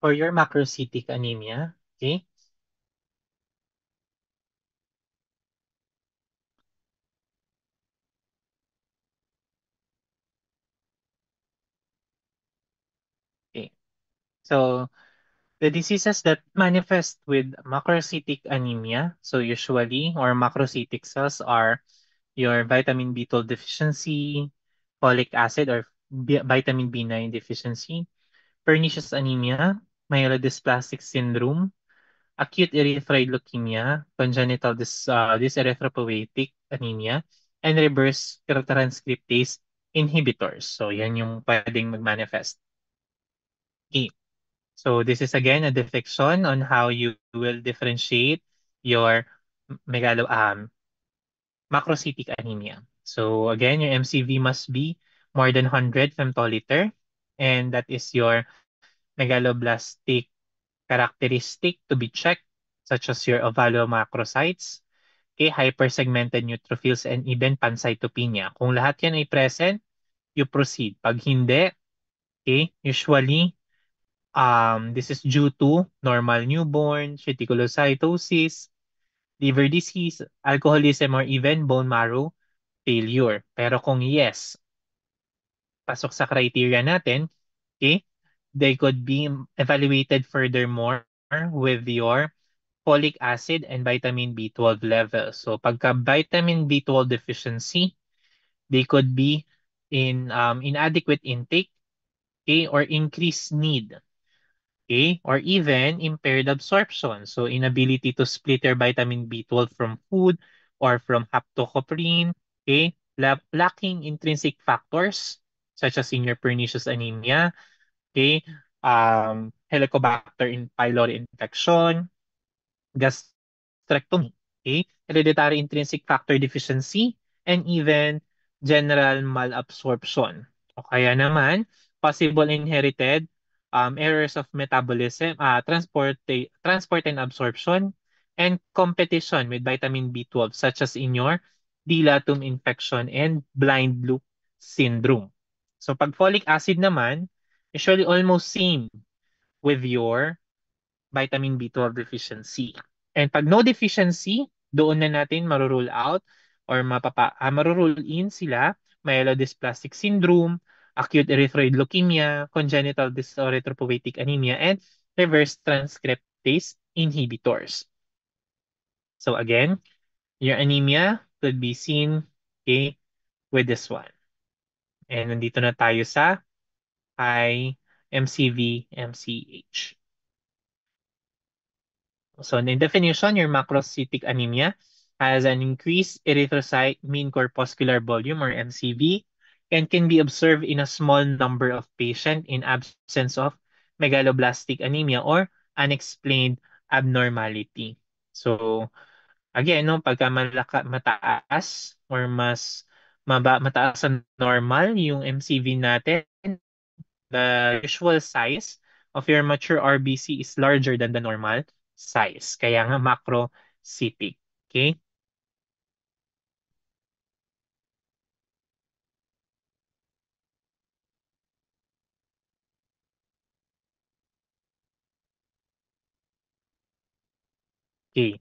For your macrocytic anemia, okay? Okay. So the diseases that manifest with macrocytic anemia, so usually, or macrocytic cells are your vitamin B12 deficiency, folic acid or vitamin B9 deficiency, pernicious anemia, myelodysplastic syndrome, acute erythroid leukemia, congenital dyserythropoietic anemia, and reverse transcriptase inhibitors. So yan yung pwedeng mag-manifest. Okay. So this is again a deflection on how you will differentiate your macrocytic anemia. So again, your MCV must be more than 100 femtoliter, and that is your megaloblastic characteristic to be checked, such as your ovalomacrocytes, okay, hypersegmented neutrophils, and even pancytopenia. Kung lahat yan ay present, you proceed. Pag hindi, okay, usually this is due to normal newborn, reticulocytosis, liver disease, alcoholism, or even bone marrow failure. Pero kung yes, pasok sa criteria natin, okay, they could be evaluated furthermore with your folic acid and vitamin B12 levels. So pagka vitamin B12 deficiency, they could be in inadequate intake, okay, or increased need, okay, or even impaired absorption. So inability to split your vitamin B12 from food or from haptocoprine, okay, lacking intrinsic factors such as in your pernicious anemia, okay, Helicobacter pylori infection, gastrectomy, okay, hereditary intrinsic factor deficiency, and even general malabsorption. O kaya naman, possible inherited errors of metabolism, transport and absorption, and competition with vitamin B12, such as in your dilatum infection and blind loop syndrome. So pag folic acid naman, usually almost same with your vitamin B12 deficiency. And pag no deficiency, doon na natin marurule out or marurule in sila myelodysplastic syndrome, acute erythroid leukemia, congenital dyserythropoietic anemia, and reverse transcriptase inhibitors. So again, your anemia could be seen, okay, with this one. And nandito na tayo sa high MCV, MCH. So in definition, your macrocytic anemia has an increased erythrocyte mean corpuscular volume or MCV and can be observed in a small number of patients in absence of megaloblastic anemia or unexplained abnormality. So again, no, pagka mataas or mataas sa normal yung MCV natin, the usual size of your mature RBC is larger than the normal size. Kaya nga macrocytic. Okay? Okay.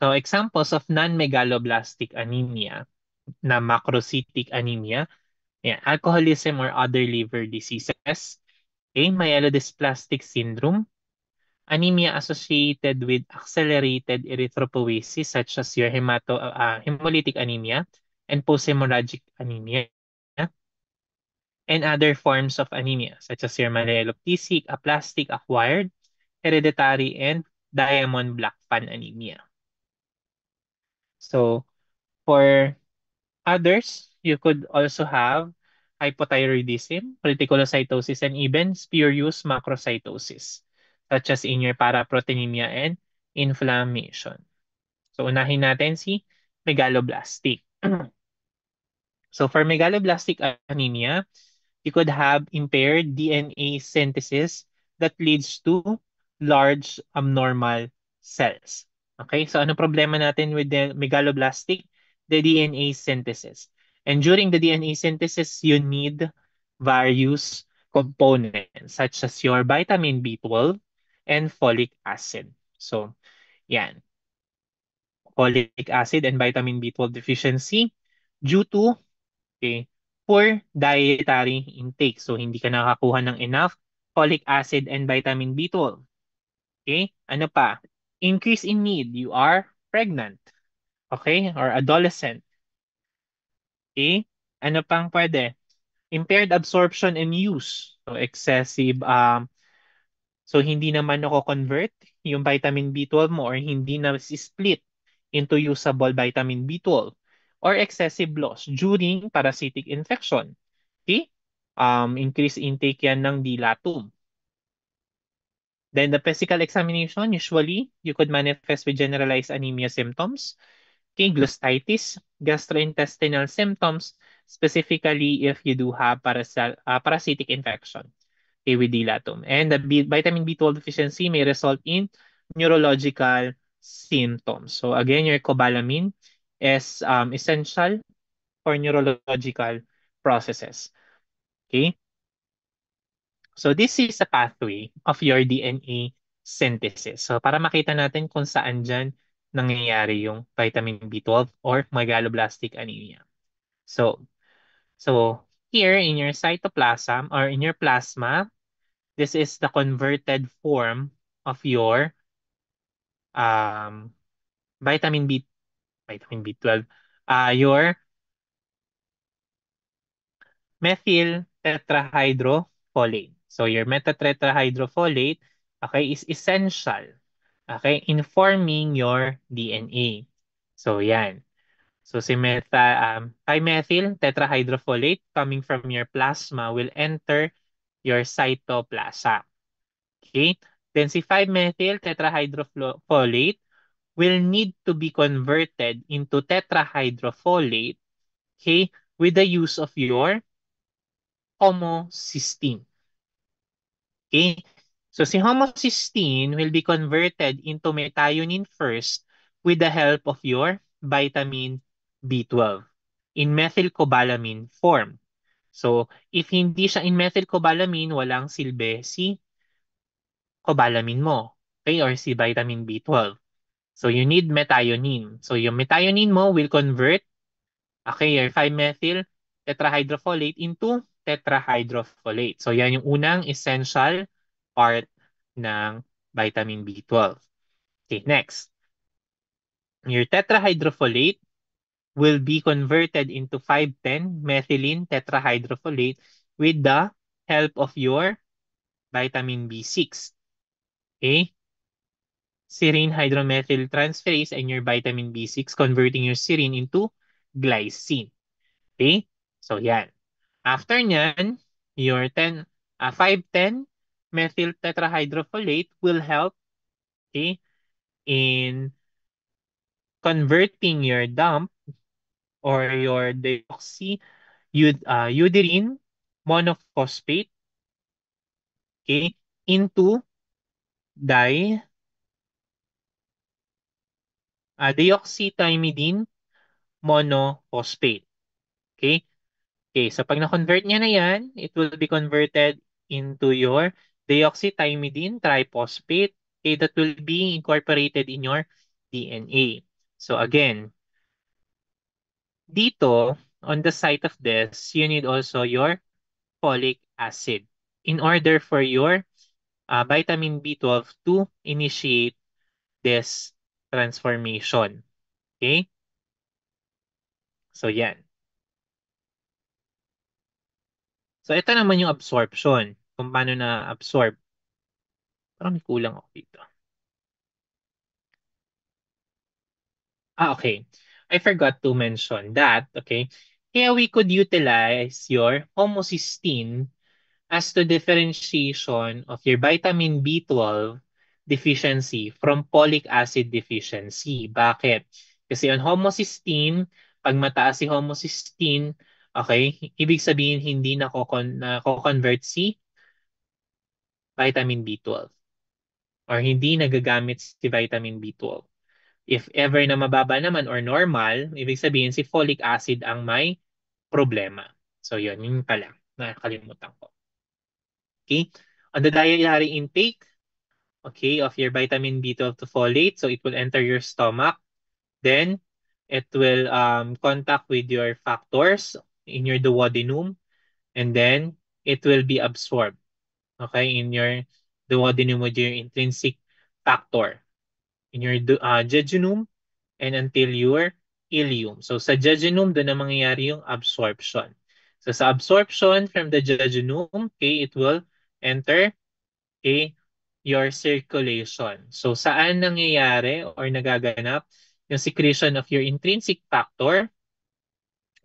So examples of non-megaloblastic anemia na macrocytic anemia, yeah, alcoholism or other liver diseases, okay, myelodysplastic syndrome, anemia associated with accelerated erythropoiesis such as your hemolytic anemia and post-hemorrhagic anemia, and other forms of anemia such as your myelopathic, aplastic, acquired, hereditary, and diamond blackfan anemia. So for others, you could also have hypothyroidism, reticulocytosis, and even spurious macrocytosis, such as in your paraproteinemia and inflammation. So unahin natin si megaloblastic. So for megaloblastic anemia, you could have impaired DNA synthesis that leads to large abnormal cells. Okay, so ano problema natin with the megaloblastic? The DNA synthesis. And during the DNA synthesis, you need various components such as your vitamin B12 and folic acid. So, yan. Folic acid and vitamin B12 deficiency due to okay, poor dietary intake. So, hindi ka nakakuha ng enough folic acid and vitamin B12. Okay? Ano pa? Increase in need. You are pregnant. Okay? Or adolescent. Okay? Ano pang pwede? Impaired absorption and use. So, excessive so hindi naman nako-convert yung vitamin B12 mo or hindi na split into usable vitamin B12 or excessive loss during parasitic infection. Okay? Increase intake yan ng dilatum. Then the physical examination, usually you could manifest with generalized anemia symptoms, okay, glostitis, gastrointestinal symptoms, specifically if you do have parasitic infection, okay, with dilatum. And the vitamin B12 deficiency may result in neurological symptoms. So again, your cobalamin is essential for neurological processes. Okay? So this is a pathway of your DNA synthesis. So para makita natin kung saan dyan nangyayari yung vitamin B12 or megaloblastic anemia. So, so here in your cytoplasm or in your plasma, this is the converted form of your um, vitamin B, vitamin B12, your methyl tetrahydrofolate. So your metatetrahydrofolate, okay, is essential, okay, in forming your DNA. So yan. So si 5-methyl tetrahydrofolate coming from your plasma will enter your cytoplasm. Okay? Then si 5-methyl tetrahydrofolate will need to be converted into tetrahydrofolate, okay, with the use of your homocysteine. Okay? So si homocysteine will be converted into methionine first with the help of your vitamin B12 in methylcobalamin form. So if hindi siya in methylcobalamin, walang silbi si cobalamin mo. Okay? Or si vitamin B12. So you need methionine. So yung methionine mo will convert, okay, your 5-methyl tetrahydrofolate into tetrahydrofolate. So yan yung unang essential part ng vitamin B12. Okay, next. Your tetrahydrofolate will be converted into 5,10 methylene tetrahydrofolate with the help of your vitamin B6. Okay? Serine hydromethyl and your vitamin B6 converting your serine into glycine. Okay? So yan. After nyan, your 5,10 methyl tetrahydrofolate will help, okay, in converting your dump or your deoxyuridine monophosphate, okay, into di deoxythymidine monophosphate. Okay? Okay, so pag na-convert niya na yan, it will be converted into your deoxythymidine triphosphate, okay, that will be incorporated in your DNA. So again, dito, on the site of this, you need also your folic acid in order for your vitamin B12 to initiate this transformation. Okay? So yan. So ito naman yung absorption. Kung paano na-absorb. Parang may kulang ako dito. Okay. I forgot to mention that, okay? Here we could utilize your homocysteine as to differentiation of your vitamin B12 deficiency from folic acid deficiency. Bakit? Kasi on homocysteine, pag mataas si homocysteine, okay, ibig sabihin hindi nako-convert si vitamin B12 or hindi nagagamit si vitamin B12. If ever na mababa naman or normal, ibig sabihin si folic acid ang may problema. So yun, yun pala. Nakakalimutan ko. Okay? On the dietary intake, okay, of your vitamin B12 to folate, so it will enter your stomach. Then, it will contact with your factors in your duodenum, and then it will be absorbed, okay, in your duodenum with your intrinsic factor, in your jejunum, and until your ileum. So sa jejunum, doon na mangyayari yung absorption. So sa absorption from the jejunum, okay, it will enter, okay, your circulation. So saan nangyayari or nagaganap yung secretion of your intrinsic factor?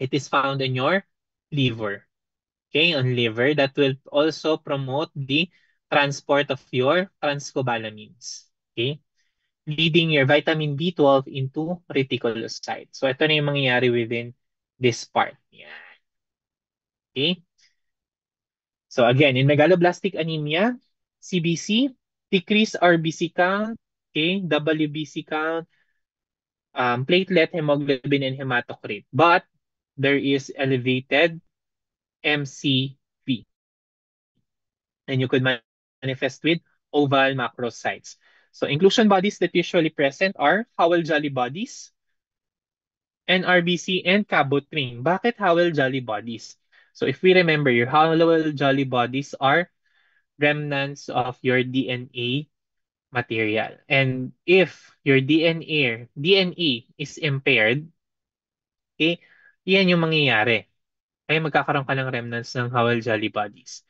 It is found in your liver. Okay, on liver, that will also promote the transport of your transcobalamins. Okay, leading your vitamin B12 into reticulocytes. So ito na yung mangyayari within this part. Yeah. Okay. So again, in megaloblastic anemia, CBC, decreased RBC count, okay, WBC count, platelet, hemoglobin, and hematocrit. But there is elevated MCV. And you could manifest with oval macrocytes. So inclusion bodies that usually present are Howell-Jolly bodies, NRBC, and Cabot-Ring. Bakit Howell-Jolly bodies? So if we remember, your Howell-Jolly bodies are remnants of your DNA material. And if your DNA is impaired, okay, yan yung mangyayari. Ay magkakaroon ka ng remnants ng Howell-Jolly bodies.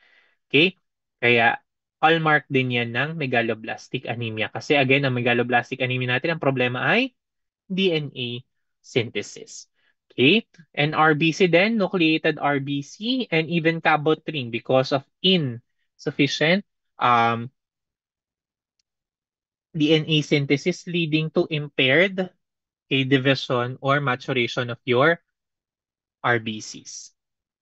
Okay? Kaya hallmark din yan ng megaloblastic anemia. Kasi again, ang megaloblastic anemia natin, ang problema ay DNA synthesis. Okay? And RBC then, nucleated RBC and even Cabot-Ring because of insufficient um, DNA synthesis leading to impaired division or maturation of your RBCs.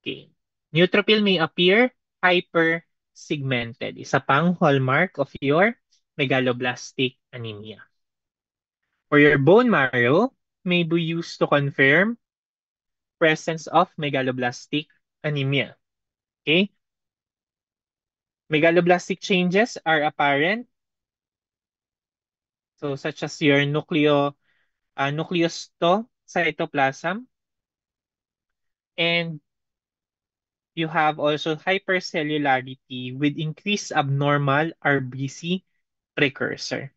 Okay. Neutrophil may appear hypersegmented. Isa pang hallmark of your megaloblastic anemia. For your bone marrow, may be used to confirm presence of megaloblastic anemia. Okay? Megaloblastic changes are apparent, so such as your nucleocytoplasm, and you have also hypercellularity with increased abnormal RBC precursor.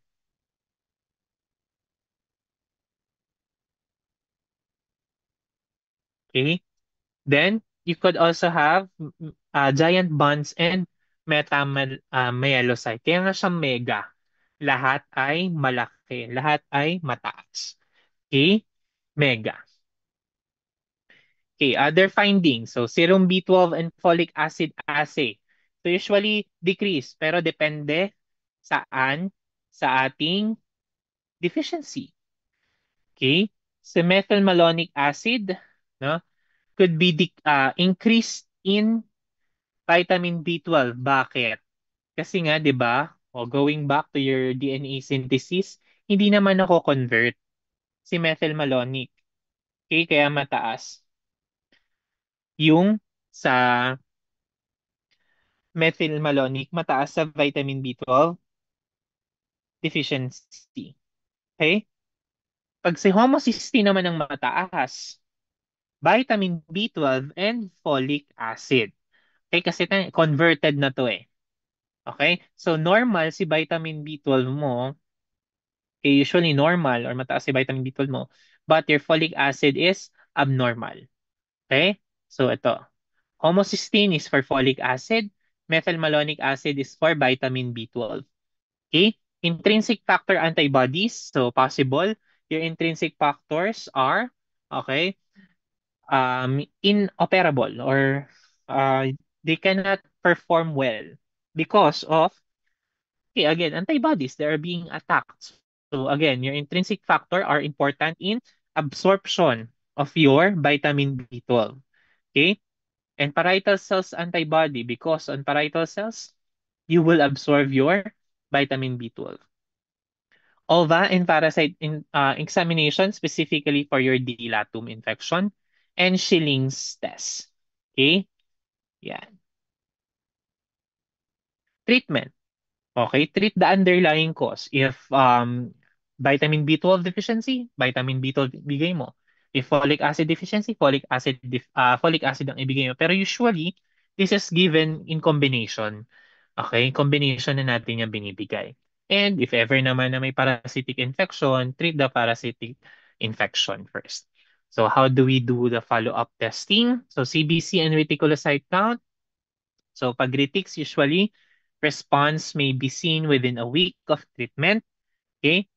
Okay? Then, you could also have giant bonds and metamyelocyte. Kaya nga siya mega. Lahat ay malaki. Lahat ay mataas. Okay? Mega. Okay, other findings. So, serum B12 and folic acid assay. So, usually decrease, pero depende saan sa ating deficiency. Okay? So, methylmalonic acid, no, could be increased in vitamin B12. Bakit? Kasi nga, di ba, going back to your DNA synthesis, hindi naman ako convert si methylmalonic. Okay, kaya mataas. Yung sa methylmalonic, mataas sa vitamin B12 deficiency. Okay? Pag si homocysteine naman ang mataas, vitamin B12 and folic acid. Okay, kasi converted na to eh. Okay? So normal si vitamin B12 mo, okay, usually normal or mataas si vitamin B12 mo, but your folic acid is abnormal. Okay? So ito. Homocysteine is for folic acid, methylmalonic acid is for vitamin B12. Okay? Intrinsic factor antibodies, so possible your intrinsic factors are okay, inoperable or they cannot perform well because of, okay, again, antibodies, they are being attacked. So again, your intrinsic factor are important in absorption of your vitamin B12. Okay? And parietal cells antibody, because on parietal cells, you will absorb your vitamin B12. OVA and parasite examination specifically for your dilatum infection and Schilling's test. Okay? Yeah. treatment. Okay, treat the underlying cause. If vitamin B12 deficiency, vitamin B12 ibigay mo. If folic acid deficiency, folic acid ang ibigay mo. Pero usually, this is given in combination. Okay, combination na natin yung binibigay. And if ever naman na may parasitic infection, treat the parasitic infection first. So how do we do the follow-up testing? So CBC and reticulocyte count. So pag retics, usually, response may be seen within a week of treatment. Okay?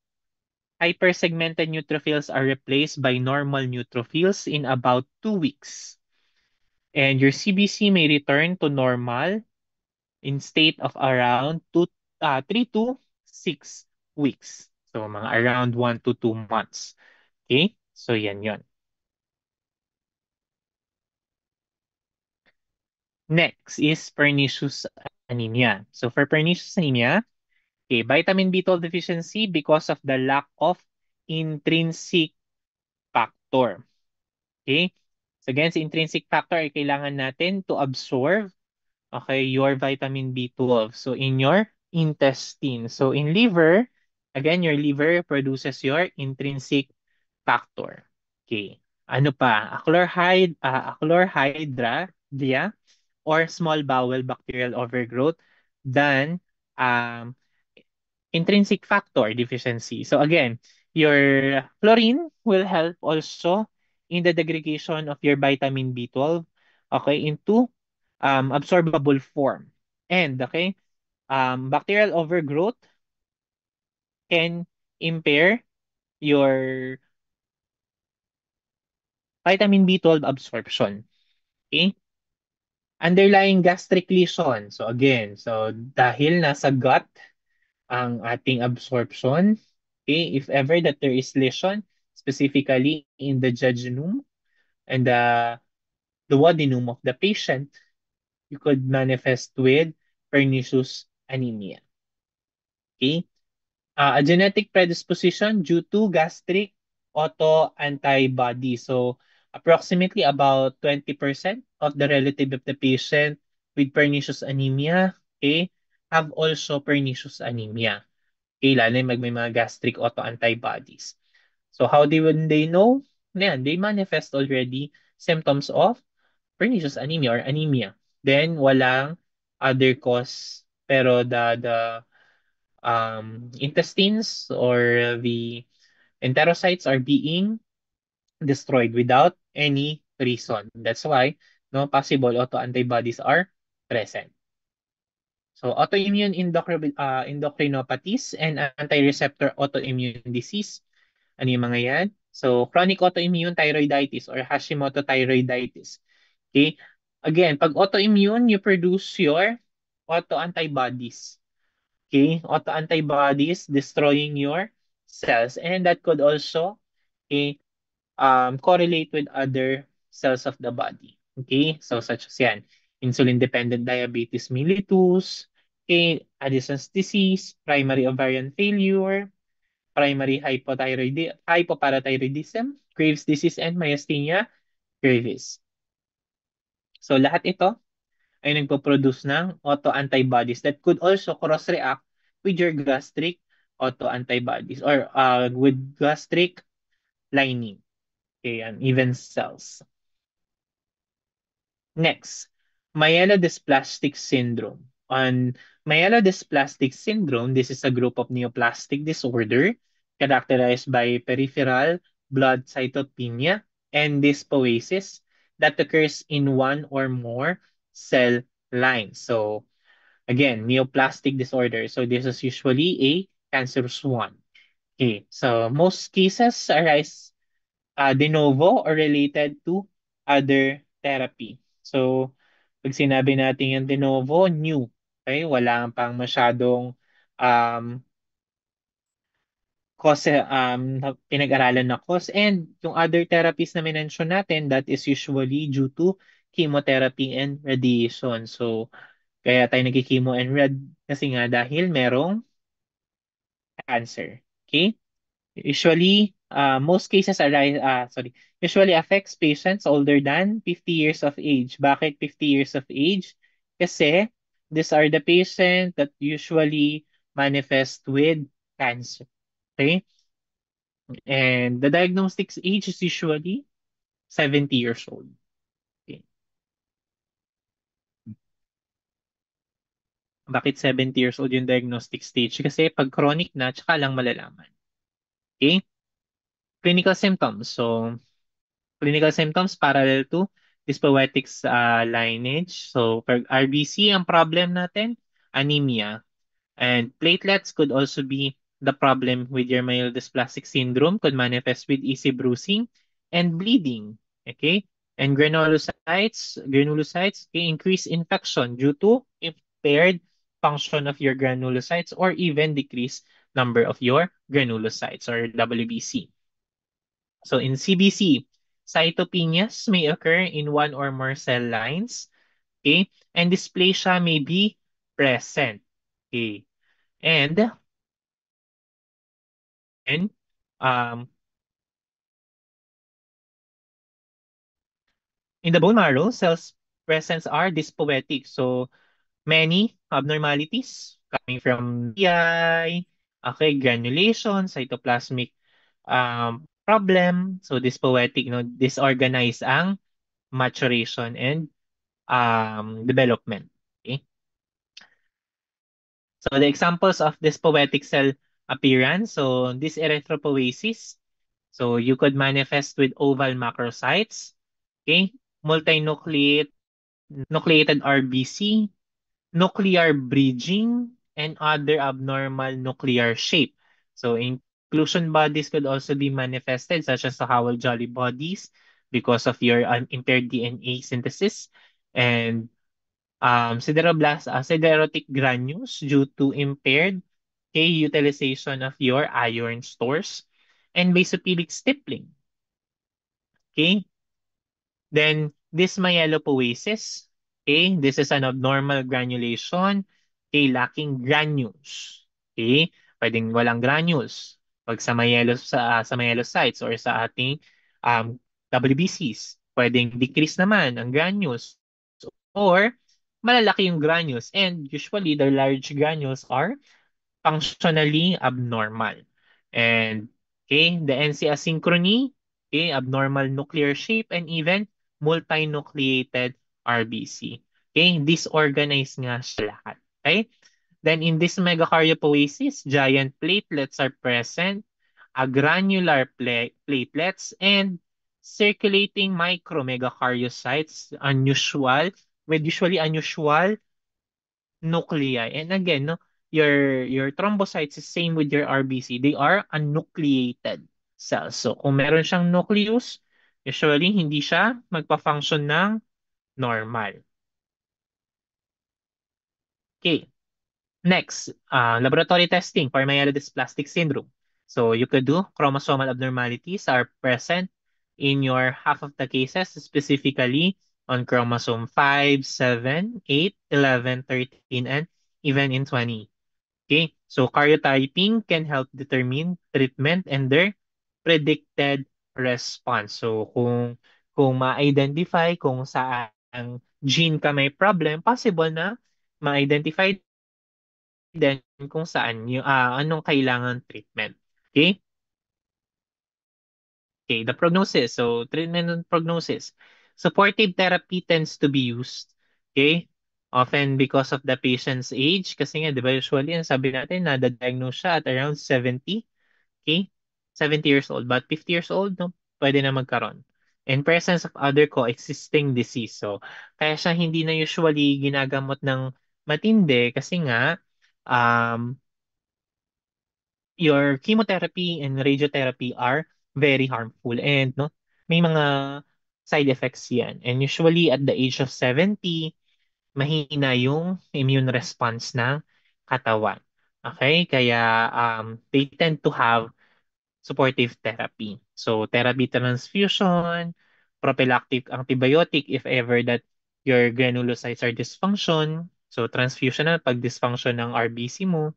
Hypersegmented neutrophils are replaced by normal neutrophils in about 2 weeks. And your CBC may return to normal in state of around 3 to 6 weeks. So mga around 1 to 2 months. Okay? So yan yon. Next is pernicious anemia. So for pernicious anemia, okay, vitamin B12 deficiency because of the lack of intrinsic factor. Okay? So again, sa intrinsic factor ay kailangan natin to absorb, okay, your vitamin B12. So in your intestine. So in liver, again, your liver produces your intrinsic factor. Okay. Ano pa? Achlorhydria or small bowel bacterial overgrowth than um, intrinsic factor deficiency. So again, your chlorine will help also in the degradation of your vitamin B12, okay, into absorbable form. And okay, bacterial overgrowth can impair your vitamin B12 absorption. Okay? Underlying gastric lesion. So again, so dahil nasa gut ang ating absorption, okay, if ever that there is lesion, specifically in the jejunum and the duodenum of the patient, you could manifest with pernicious anemia. Okay? A genetic predisposition due to gastric autoantibody. So, approximately about 20% of the relative of the patient with pernicious anemia, okay, have also pernicious anemia. Okay, lalo yung may mga gastric autoantibodies. So, how when they know? Yan, they manifest already symptoms of pernicious anemia or anemia. Then, walang other cause, pero the intestines or the enterocytes are being destroyed without any reason. That's why no possible autoantibodies are present. So autoimmune endocrinopathies and anti-receptor autoimmune disease. Ano yung mga yan? So chronic autoimmune thyroiditis or Hashimoto thyroiditis. Okay? Again, pag autoimmune, you produce your autoantibodies. Okay, autoantibodies destroying your cells, and that could also okay, correlate with other cells of the body. Okay, so such as yan, insulin-dependent diabetes mellitus, okay, Addison's disease, primary ovarian failure, primary hypoparathyroidism, Graves' disease, and myasthenia gravis. So lahat ito ay nagpo-produce ng autoantibodies that could also cross-react with your gastric autoantibodies or with gastric lining, okay, and even cells. Next, myelodysplastic syndrome. On myelodysplastic syndrome, this is a group of neoplastic disorder characterized by peripheral blood cytopenia and dyspoesis that occurs in one or more cell lines. So again, neoplastic disorder. So this is usually a cancerous one. Okay, so most cases arise de novo or related to other therapy. So, pag sinabi natin yung de novo, new. Okay? Wala pang masyadong um, pinag-aralan na cause. And yung other therapies na minention natin, that is usually due to chemotherapy and radiation. So, kaya tayo nagki-chemo and rad kasi nga dahil merong cancer. Okay? Most cases usually affects patients older than 50 years of age. Bakit 50 years of age? Kasi these are the patients that usually manifest with cancer. Okay? And the diagnostic age is usually 70 years old. Okay. Bakit 70 years old yung diagnostic stage? Kasi pag chronic na, tsaka lang malalaman. Okay? Clinical symptoms. So, clinical symptoms parallel to dyspoetics lineage. So, for RBC, ang problem natin, anemia. And platelets could also be the problem with your myelodysplastic syndrome, could manifest with easy bruising and bleeding. Okay? And granulocytes can increase infection due to impaired function of your granulocytes or even decreased number of your granulocytes or WBC. So in CBC, cytopenias may occur in one or more cell lines, okay? And dysplasia may be present, okay? And and um, in the bone marrow, cells presence are dyspoetic. So many abnormalities coming from DI, okay, granulation, cytoplasmic problem. So dyspoetic, disorganized ang maturation and development. Okay? So the examples of this poetic cell appearance, so this erythropoiesis, so you could manifest with oval macrocytes, okay, multinucleate nucleated RBC, nuclear bridging, and other abnormal nuclear shape. So inclusion bodies could also be manifested, such as the Howell-Jolly bodies, because of your impaired DNA synthesis, and siderotic granules due to impaired K utilization of your iron stores, and basophilic stippling. Okay? Then this myelopoiesis. Okay? This is an abnormal granulation. Okay? Lacking granules. Okay? Pwedeng walang granules. Pag sa myelocytes or sa ating um, WBCs, pwedeng decrease naman ang granules or malalaki yung granules, and usually the large granules are functionally abnormal. And okay, the NC asynchrony, okay, abnormal nuclear shape, and even multinucleated RBC. Okay, disorganized nga siya lahat. Okay? Then in this megakaryopoiesis, giant platelets are present, granular platelets, and circulating micromegakaryocytes, unusual, with usually unusual nuclei. And again, no, your thrombocytes is same with your RBC. They are unnucleated cells. So kung meron siyang nucleus, usually hindi siya magpa-function ng normal. Okay. Next, laboratory testing for myelodysplastic syndrome. So you could do chromosomal abnormalities are present in your half of the cases, specifically on chromosome 5, 7, 8, 11, 13, and even in 20. Okay, so karyotyping can help determine treatment and their predicted response. So kung ma-identify kung saan gene ka may problem, possible na ma-identify din kung saan yung anong kailangan treatment. Okay? Okay, the prognosis. So treatment and prognosis. Supportive therapy tends to be used. Okay? Often because of the patient's age. Kasi nga, di ba usually, ang sabi natin na diagnose siya at around 70. Okay? 70 years old. But 50 years old, no? Pwede na magkaroon. In presence of other coexisting disease. So, kaya siya hindi na usually ginagamot ng matindi kasi nga, um, your chemotherapy and radiotherapy are very harmful and no may mga side effects yan, and usually at the age of 70 mahina yung immune response ng katawan. Okay, kaya they tend to have supportive therapy, so therapy transfusion, prophylactic antibiotic if ever that your granulocytes are dysfunction, so transfusion na pag dysfunction ng RBC mo.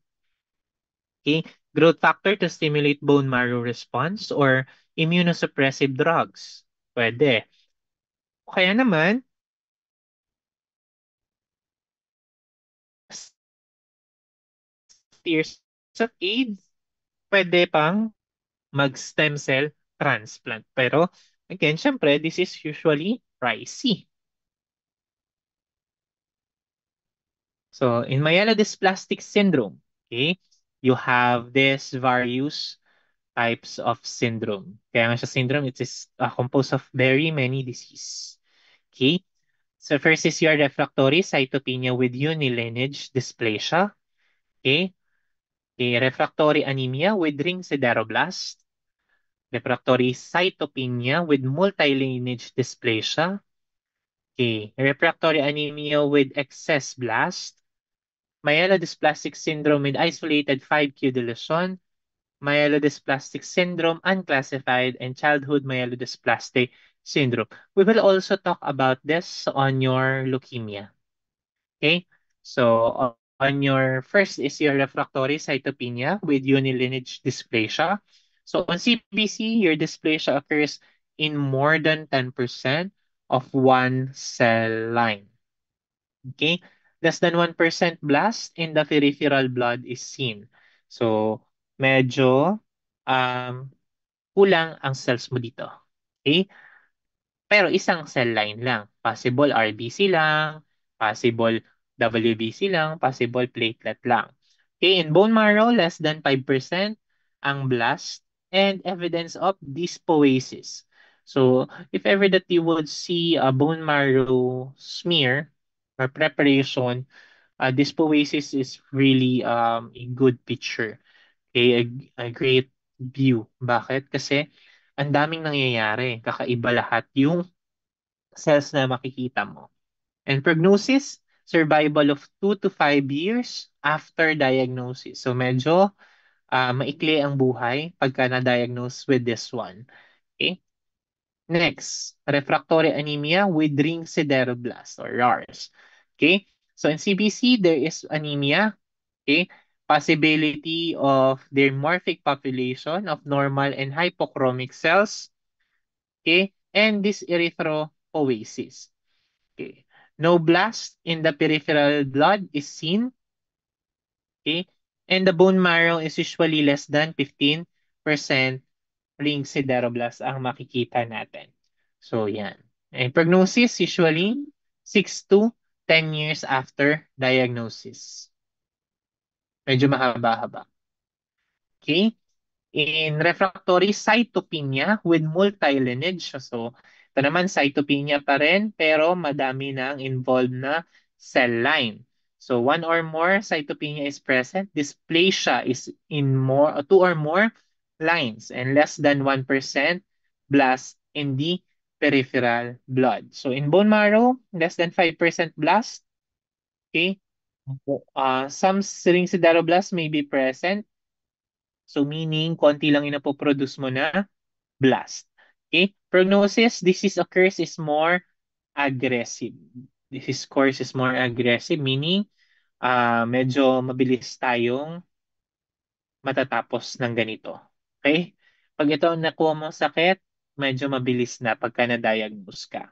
Okay? Growth factor to stimulate bone marrow response or immunosuppressive drugs. Pwede. Kaya naman, years of age, pwede pang mag-stem cell transplant. Pero again, syempre, this is usually pricey. So in myelodysplastic syndrome, okay, you have this various types of syndrome. Kaya nga siya syndrome, it is composed of very many disease. Okay? So first is your refractory cytopenia with unilineage dysplasia. Okay? Okay, refractory anemia with ring sideroblast. Refractory cytopenia with multilineage dysplasia. Okay, refractory anemia with excess blast. Myelodysplastic syndrome with isolated 5q deletion. Myelodysplastic syndrome unclassified, and childhood myelodysplastic syndrome. We will also talk about this on your leukemia. Okay? So on your first is your refractory cytopenia with unilineage dysplasia. So on CBC, your dysplasia occurs in more than 10% of one cell line. Okay? Less than 1% blast in the peripheral blood is seen. So medyo um, kulang ang cells mo dito. Okay? Pero isang cell line lang. Possible RBC lang, possible WBC lang, possible platelet lang. Okay, in bone marrow, less than 5% ang blast and evidence of dyspoesis. So, if ever that you would see a bone marrow smear or preparation, dyspoesis is really a good picture. Okay, a great view. Bakit? Kasi ang daming nangyayari. Kakaiba lahat yung cells na makikita mo. And prognosis, survival of 2 to 5 years after diagnosis. So medyo maikli ang buhay pagka na-diagnose with this one. Okay? Next, refractory anemia with ring sideroblast or RARS. Okay? So in CBC, there is anemia. Okay? Possibility of dimorphic population of normal and hypochromic cells. Okay? And this erythropoiesis. Okay. No blast in the peripheral blood is seen. Okay. And the bone marrow is usually less than 15% ring sideroblast ang makikita natin. So, yan. And prognosis usually 6 to 10 years after diagnosis. Medyo mahaba-haba. Okay. In refractory cytopenia with multilineage. So, ito naman cytopenia pa rin pero madami na ang involved na cell line. So, one or more cytopenia is present. Dysplasia is in two or more lines and less than 1% blast in the peripheral blood. So, in bone marrow, less than 5% blast. Okay. Some ring sideroblast may be present. So meaning, konti lang yung napoproduce mo na blast. Okay? Prognosis, disease occurs is more aggressive. Disease course is more aggressive, meaning medyo mabilis tayong matatapos ng ganito. Okay? Pag ito ang nakuha mong sakit, medyo mabilis na pagka na-diagnose ka.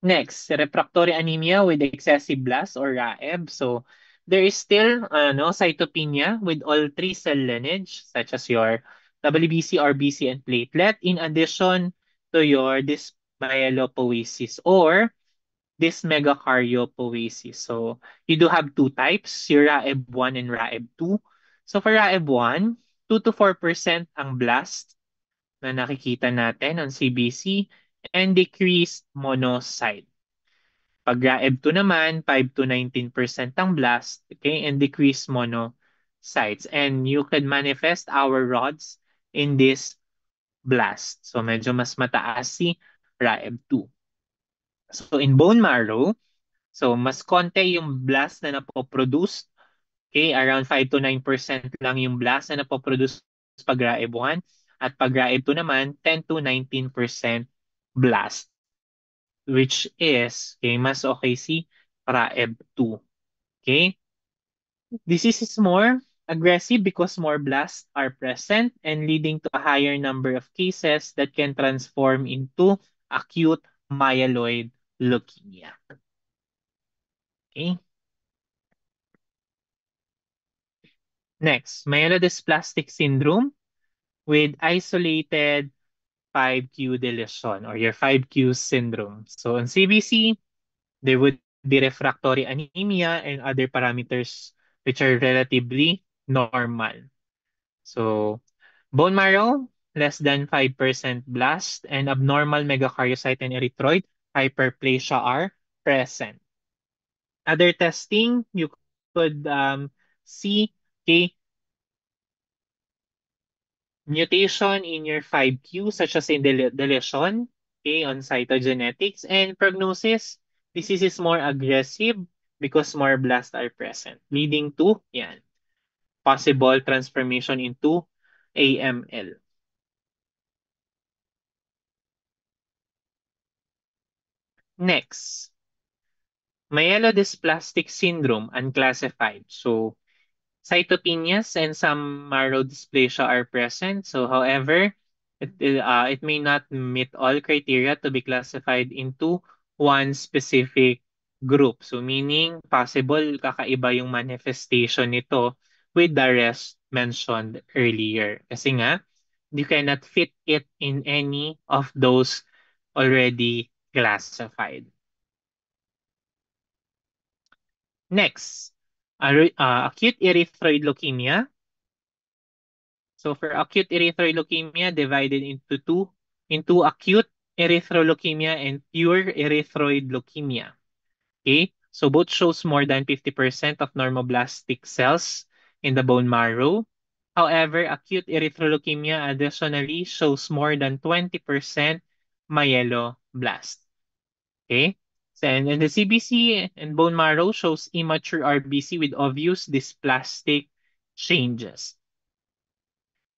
Next, refractory anemia with excessive blast or RAEB. So, there is still cytopenia with all three cell lineage, such as your WBC, RBC, and platelet, in addition to your dysmyelopoiesis or dysmegakaryopoiesis. So, you do have two types, your RAEB1 and RAEB2. So, for RAEB1, 2 to 4% ang blast na nakikita natin on CBC and decreased monocyte. Pag RAEB2 naman, 5 to 19% ang blast, okay, and decreased monocytes. And you can manifest our rods in this blast. So medyo mas mataas si RAEB2. So in bone marrow, so mas konti yung blast na napoproduce. Okay, around 5 to 9% lang yung blast na napoproduce pag RAEB1. At pag RAEB2 naman, 10 to 19% blast, which is, okay, mas okay si RAEB2. Okay? Disease is more aggressive because more blasts are present and leading to a higher number of cases that can transform into acute myeloid leukemia. Okay? Next, myelodysplastic syndrome with isolated 5q deletion or your 5q syndrome. So on CBC, there would be refractory anemia and other parameters which are relatively normal. So bone marrow, less than 5% blast, and abnormal megakaryocyte and erythroid hyperplasia are present. Other testing, you could see okay, mutation in your 5q, such as in deletion, okay, on cytogenetics, and prognosis. Disease is more aggressive because more blasts are present, leading to yan, possible transformation into AML. Next, myelodysplastic syndrome unclassified. So cytopenias and some marrow dysplasia are present. So, however, it may not meet all criteria to be classified into one specific group. So, meaning possible kakaiba yung manifestation nito with the rest mentioned earlier. Kasi nga, you cannot fit it in any of those already classified. Next, acute erythroid leukemia. So for acute erythroid leukemia, divided into acute erythroleukemia and pure erythroid leukemia. Okay? So both shows more than 50% of normoblastic cells in the bone marrow. However, acute erythroleukemia additionally shows more than 20% myeloblast. Okay? So, and the CBC and bone marrow shows immature RBC with obvious dysplastic changes.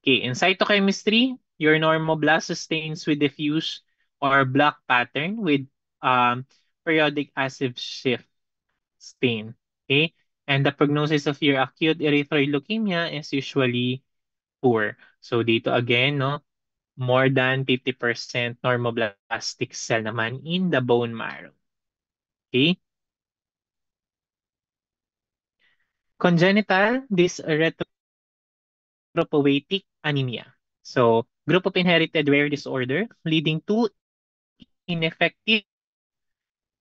Okay, in cytochemistry, your normoblast sustains with diffuse or black pattern with um, periodic acid shift stain. Okay, and the prognosis of your acute erythroid leukemia is usually poor. So dito again, no, more than 50% normoblastic cell naman in the bone marrow. Okay, congenital dysretropoietic anemia. So group of inherited rare disorder leading to ineffective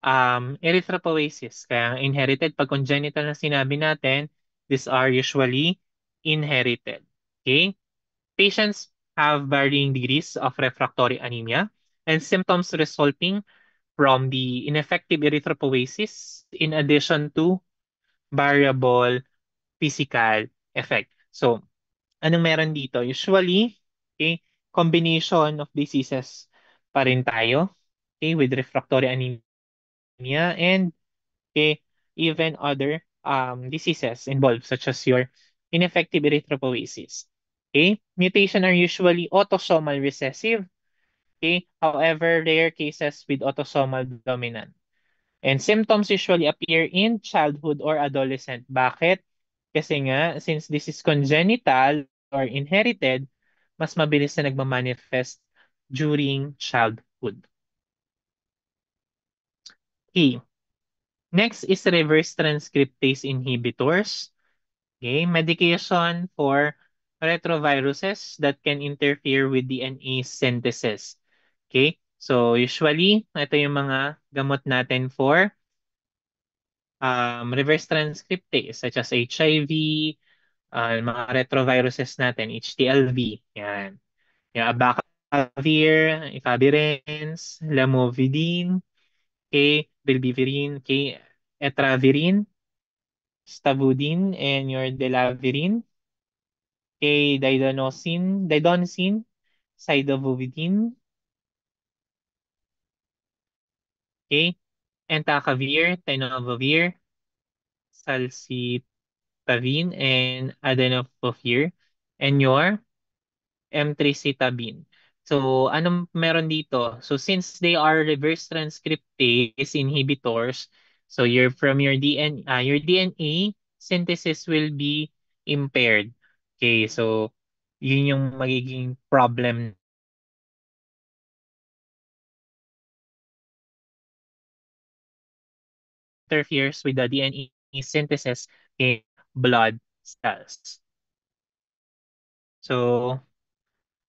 erythropoiesis. Kaya inherited, pag congenital na sinabi natin, these are usually inherited. Okay? Patients have varying degrees of refractory anemia and symptoms resulting from the ineffective erythropoiesis in addition to variable physical effect. So, anong meron dito? Usually, okay, combination of diseases pa rin tayo, okay, with refractory anemia and okay, even other diseases involved, such as your ineffective erythropoiesis. Okay, mutation are usually autosomal recessive. Okay, however, rare cases with autosomal dominant. And symptoms usually appear in childhood or adolescent. Bakit? Kasi nga, since this is congenital or inherited, mas mabilis na nagmamanifest during childhood. Okay. Next is reverse transcriptase inhibitors. Okay, medication for retroviruses that can interfere with DNA synthesis. Okay, so usually, ito yung mga gamot natin for reverse transcriptase such as HIV, mga retroviruses natin, HTLV, yan. Yung abacavir, efavirenz, lamivudine, okay, rilpivirine, okay, etravirine, stavudine, and your delavirine, didonosin, cydovuvidine, okay, entecavir, tenofovir, salsitavine, and adenofovir, and your M3citabine. So, anong meron dito? So, since they are reverse transcriptase inhibitors, so your DNA synthesis will be impaired. Okay, so yun yung magiging problem interferes with the DNA synthesis in blood cells. So,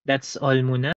that's all muna.